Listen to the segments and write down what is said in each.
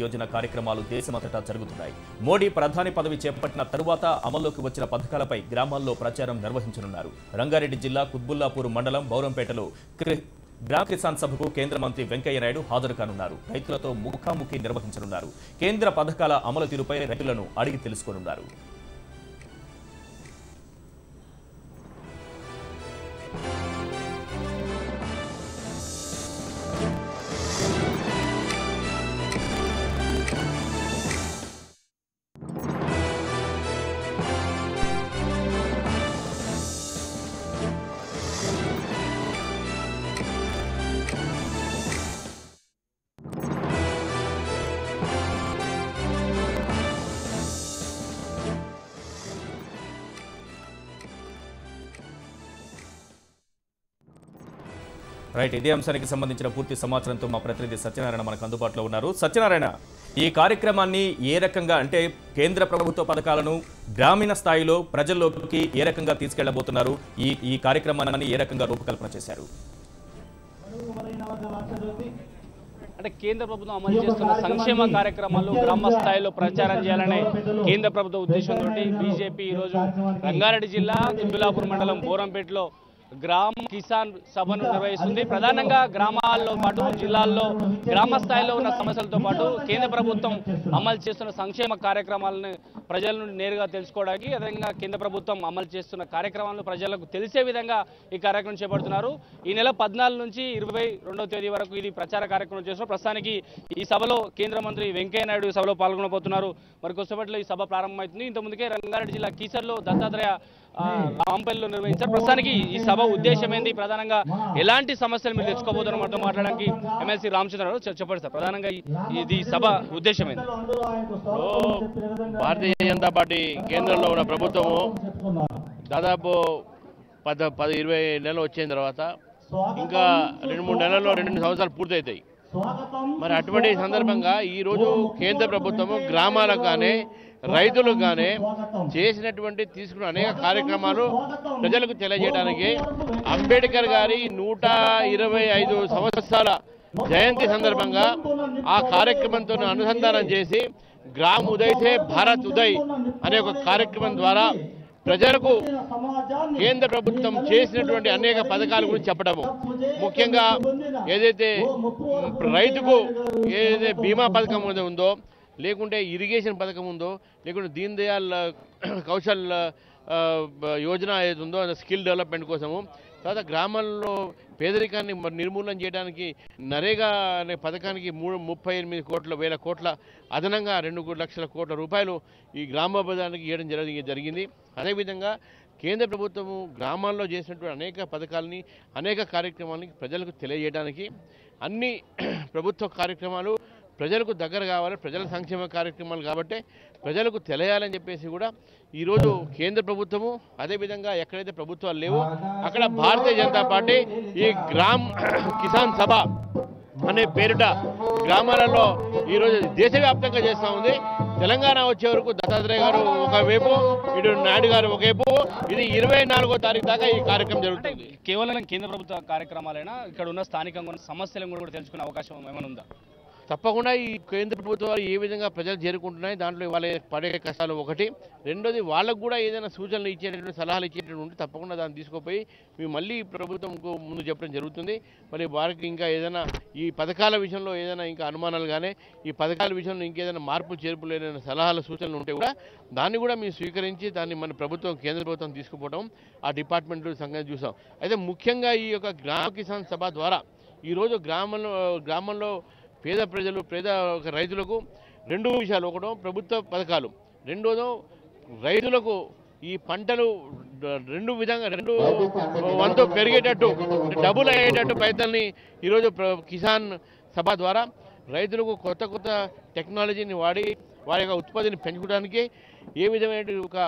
యోజన కార్యక్రమాలు దేశమంతటా జరుగుతున్నాయి. మోడీ ప్రధాని పదవి చేపట్టిన తరువాత అమల్లోకి వచ్చిన పథకాలపై గ్రామాల్లో ప్రచారం నిర్వహించనున్నారు. రంగారెడ్డి జిల్లా కుత్బుల్లాపూర్ మండలం బౌరంపేటలో గ్రామ కిసాన్ సభకు కేంద్ర మంత్రి వెంకయ్య నాయుడు హాజరు కానున్నారు. రైతులతో ముఖాముఖి నిర్వహించనున్నారు. కేంద్ర పథకాల అమలు తీరుపై రైతులను అడిగి తెలుసుకోనున్నారు. రైట్, ఇదే అంశానికి సంబంధించిన పూర్తి సమాచారంతో మా ప్రతినిధి సత్యనారాయణ మనకు అందుబాటులో ఉన్నారు. సత్యనారాయణ, ఈ కార్యక్రమాన్ని ఏ రకంగా అంటే కేంద్ర ప్రభుత్వ పథకాలను గ్రామీణ స్థాయిలో ప్రజల్లోకి ఏ రకంగా తీసుకెళ్లబోతున్నారు? ఈ కార్యక్రమాన్ని ఏ రకంగా రూపకల్పన చేశారు? అంటే కేంద్ర ప్రభుత్వం అమలు చేస్తున్న సంక్షేమ కార్యక్రమాలు గ్రామ స్థాయిలో ప్రచారం చేయాలనే కేంద్ర ప్రభుత్వ ఉద్దేశంతో బీజేపీ ఈరోజు రంగారెడ్డి జిల్లా కుత్బుల్లాపూర్ మండలం బోరంపేటలో గ్రామ కిసాన్ సభను నిర్వహిస్తుంది. ప్రధానంగా గ్రామాల్లో పాటు జిల్లాల్లో గ్రామ స్థాయిలో ఉన్న సమస్యలతో పాటు కేంద్ర ప్రభుత్వం అమలు చేస్తున్న సంక్షేమ కార్యక్రమాలను ప్రజల నుండి నేరుగా తెలుసుకోవడానికి, అదేవిధంగా కేంద్ర ప్రభుత్వం అమలు చేస్తున్న కార్యక్రమాలను ప్రజలకు తెలిసే విధంగా ఈ కార్యక్రమం చేపడుతున్నారు. ఈ నెల 14 నుంచి 22వ తేదీ వరకు ఇది ప్రచార కార్యక్రమం చేస్తున్నారు. ప్రస్తుతానికి ఈ సభలో కేంద్ర మంత్రి వెంకయ్య నాయుడు సభలో పాల్గొనబోతున్నారు. మరి కొద్దిసేపట్లో ఈ సభ ప్రారంభమవుతుంది. ఇంతకుముందుకే రంగారెడ్డి జిల్లా కీసర్లో దత్తాత్రేయ రాంపల్లిలో నిర్వహించారు. ప్రస్తుతానికి ఈ సభ ఉద్దేశం ఏంది, ప్రధానంగా ఎలాంటి సమస్యలు మీరు తెచ్చుకోబోతున్నారు మనతో మాట్లాడడానికి ఎమ్మెల్సీ రామచంద్రరావు చెప్పండి సార్. ప్రధానంగా ఇది సభ ఉద్దేశం ఏంది? భారతీయ జనతా పార్టీ కేంద్రంలో ఉన్న ప్రభుత్వము దాదాపు 20 నెలలు వచ్చిన తర్వాత ఇంకా 2-3 నెలల్లో 2 సంవత్సరాలు పూర్తవుతాయి. మరి అటువంటి సందర్భంగా ఈరోజు కేంద్ర ప్రభుత్వము గ్రామాలకు కానీ రైతులకు కానీ చేసినటువంటి తీసుకున్న అనేక కార్యక్రమాలు ప్రజలకు తెలియజేయడానికి అంబేద్కర్ గారి 125 సంవత్సరాల జయంతి సందర్భంగా ఆ కార్యక్రమంతో అనుసంధానం చేసి గ్రామ్ ఉదయ్ సే భారత్ ఉదయ్ అనే ఒక కార్యక్రమం ద్వారా ప్రజలకు కేంద్ర ప్రభుత్వం చేసినటువంటి అనేక పథకాల గురించి చెప్పడము, ముఖ్యంగా ఏదైతే రైతుకు ఏదైతే బీమా పథకం ఉందో, లేకుంటే ఇరిగేషన్ పథకం ఉందో, లేకుంటే దీన్ దయాల్ కౌశల్ యోజన ఏది ఉందో స్కిల్ డెవలప్మెంట్ కోసము, తర్వాత గ్రామాల్లో పేదరికాన్ని నిర్మూలన చేయడానికి నరేగా అనే పథకానికి 38,000 కోట్ల అదనంగా 2 లక్షల కోట్ల రూపాయలు ఈ గ్రామాభివృద్ధికి ఇవ్వడం జరిగింది. అదేవిధంగా కేంద్ర ప్రభుత్వము గ్రామాల్లో చేసినటువంటి అనేక పథకాలని అనేక కార్యక్రమాలని ప్రజలకు తెలియజేయడానికి అన్ని ప్రభుత్వ కార్యక్రమాలు ప్రజలకు దగ్గర కావాలి, ప్రజల సంక్షేమ కార్యక్రమాలు కాబట్టి ప్రజలకు తెలియాలని చెప్పేసి కూడా ఈరోజు కేంద్ర ప్రభుత్వము, అదేవిధంగా ఎక్కడైతే ప్రభుత్వాలు లేవో అక్కడ భారతీయ జనతా పార్టీ ఈ గ్రామ్ కిసాన్ సభ అనే పేరిట గ్రామాలలో ఈరోజు దేశవ్యాప్తంగా చేస్తూ ఉంది. తెలంగాణ వచ్చే వరకు దత్తాత్రేయ గారు ఒకవైపు, ఇటు నాయుడు గారు ఒకవైపు, ఇది 24వ తారీఖు దాకా ఈ కార్యక్రమం జరుగుతుంది. కేవలం కేంద్ర ప్రభుత్వ కార్యక్రమాలైనా ఇక్కడ ఉన్న స్థానికంగా ఉన్న సమస్యలను కూడా తెలుసుకునే అవకాశం ఏమైనా ఉందా? తప్పకుండా ఈ కేంద్ర ప్రభుత్వాలు ఏ విధంగా ప్రజలు చేరుకుంటున్నాయి, దాంట్లో వాళ్ళ పడే కష్టాలు ఒకటి. రెండోది వాళ్ళకు కూడా ఏదైనా సూచనలు ఇచ్చేటటువంటి సలహాలు ఇచ్చేటటువంటి ఉంటే తప్పకుండా దాన్ని తీసుకుపోయి మేము మళ్ళీ ప్రభుత్వంకు ముందు చెప్పడం జరుగుతుంది. మరి వారికి ఇంకా ఏదైనా ఈ పథకాల విషయంలో ఏదైనా ఇంకా అనుమానాలు కానీ, ఈ పథకాల విషయంలో ఇంకేదైనా మార్పు చేర్పులు ఏదైనా సలహాలు సూచనలు ఉంటే కూడా దాన్ని కూడా మేము స్వీకరించి దాన్ని మన ప్రభుత్వం కేంద్ర ప్రభుత్వం తీసుకుపోవడం ఆ డిపార్ట్మెంట్ సంగతి చూసాం. అయితే ముఖ్యంగా ఈ యొక్క గ్రామ కిసాన్ సభ ద్వారా ఈరోజు గ్రామంలో పేద ప్రజలు, పేద రైతులకు 2 విషయాలు, ఒకటో ప్రభుత్వ పథకాలు, రెండోదో రైతులకు ఈ పంటలు 2 వంతు పెరిగేటట్టు, డబుల్ అయ్యేటట్టు ప్రయత్నాన్ని ఈరోజు కిసాన్ సభ ద్వారా రైతులకు కొత్త టెక్నాలజీని వాడి వారి యొక్క ఉత్పత్తిని పెంచుకోవడానికి ఏ విధమైన ఒక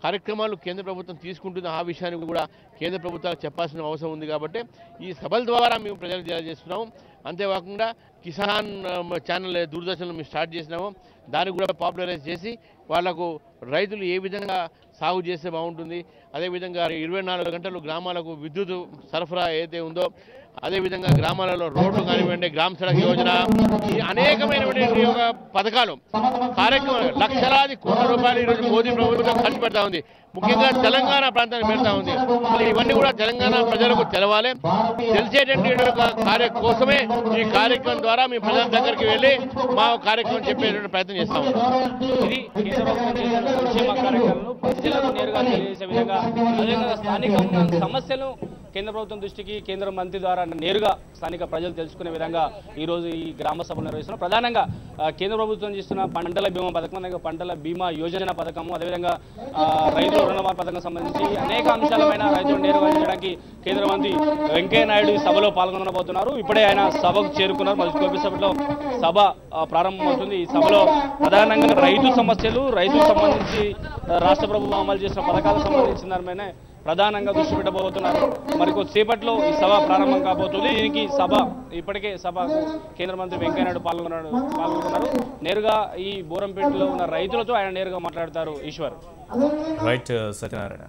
కార్యక్రమాలు కేంద్ర ప్రభుత్వం తీసుకుంటుందో ఆ విషయాన్ని కూడా కేంద్ర ప్రభుత్వాలు చెప్పాల్సిన అవసరం ఉంది. కాబట్టి ఈ సభల ద్వారా మేము ప్రజలకు తెలియజేస్తున్నాము. అంతేకాకుండా కిసాన్ ఛానల్ దూరదర్శన్లో మేము స్టార్ట్ చేసినాము, దాన్ని కూడా పాపులరైజ్ చేసి వాళ్లకు రైతులు ఏ విధంగా సాగు చేస్తే బాగుంటుంది. అదేవిధంగా 24 గంటలు గ్రామాలకు విద్యుత్ సరఫరా ఏదైతే ఉందో, అదేవిధంగా గ్రామాలలో రోడ్లు కానివ్వండి, గ్రామ సడక్ యోజన, అనేకమైనటువంటి ఒక పథకాలు కార్యక్రమాలు లక్షలాది కోట్ల రూపాయలు ఈరోజు మోదీ ప్రభుత్వం ఖర్చు పెడతా ఉంది. ముఖ్యంగా తెలంగాణ ప్రాంతానికి పెడతా ఉంది. ఇవన్నీ కూడా తెలంగాణ ప్రజలకు తెలవాలి. తెలిసేటటువంటి కార్య కోసమే ఈ కార్యక్రమం ద్వారా మీ ప్రజల దగ్గరికి వెళ్ళి మా కార్యక్రమం చెప్పేటువంటి ప్రయత్నం చేస్తాము. ఇది కేంద్ర ప్రభుత్వం చేసిన సంక్షేమ కార్యక్రమాలను ప్రజలకు నేరుగా తెలియజేసే విధంగా, అదేవిధంగా స్థానికంగా సమస్యలు కేంద్ర ప్రభుత్వం దృష్టికి కేంద్ర మంత్రి ద్వారా నేరుగా స్థానిక ప్రజలు తెలుసుకునే విధంగా ఈరోజు ఈ గ్రామ సభలు నిర్వహిస్తున్నారు. ప్రధానంగా కేంద్ర ప్రభుత్వం చేస్తున్న పంటల బీమా పథకం, పంటల బీమా యోజన పథకము, అదేవిధంగా రైతుల రుణమాఫీ పథకం సంబంధించి అనేక అంశాలపైన రైతులు నేరుగా చేయడానికి కేంద్ర మంత్రి వెంకయ్య నాయుడు ఈ సభలో పాల్గొనబోతున్నారు. ఇప్పుడే ఆయన సభకు చేరుకున్నారు. మరి కొద్దిసేపట్లో సభ ప్రారంభమవుతుంది. ఈ సభలో ప్రధానంగా రైతు సమస్యలు, రైతులకు సంబంధించి రాష్ట్ర ప్రభుత్వం అమలు చేసిన పథకాలకు సంబంధించిన దానిపైన ప్రధానంగా దృష్టి పెట్టబోతున్నారు. మరి కొద్దిసేపట్లో ఈ సభ ప్రారంభం కాబోతుంది. దీనికి ఇప్పటికే సభకు కేంద్ర మంత్రి వెంకయ్యనాయుడు పాల్గొన్నారు. నేరుగా ఈ బోరంపేటలో ఉన్న రైతులతో ఆయన నేరుగా మాట్లాడతారు. ఈశ్వర్. రైట్ సత్యనారాయణ.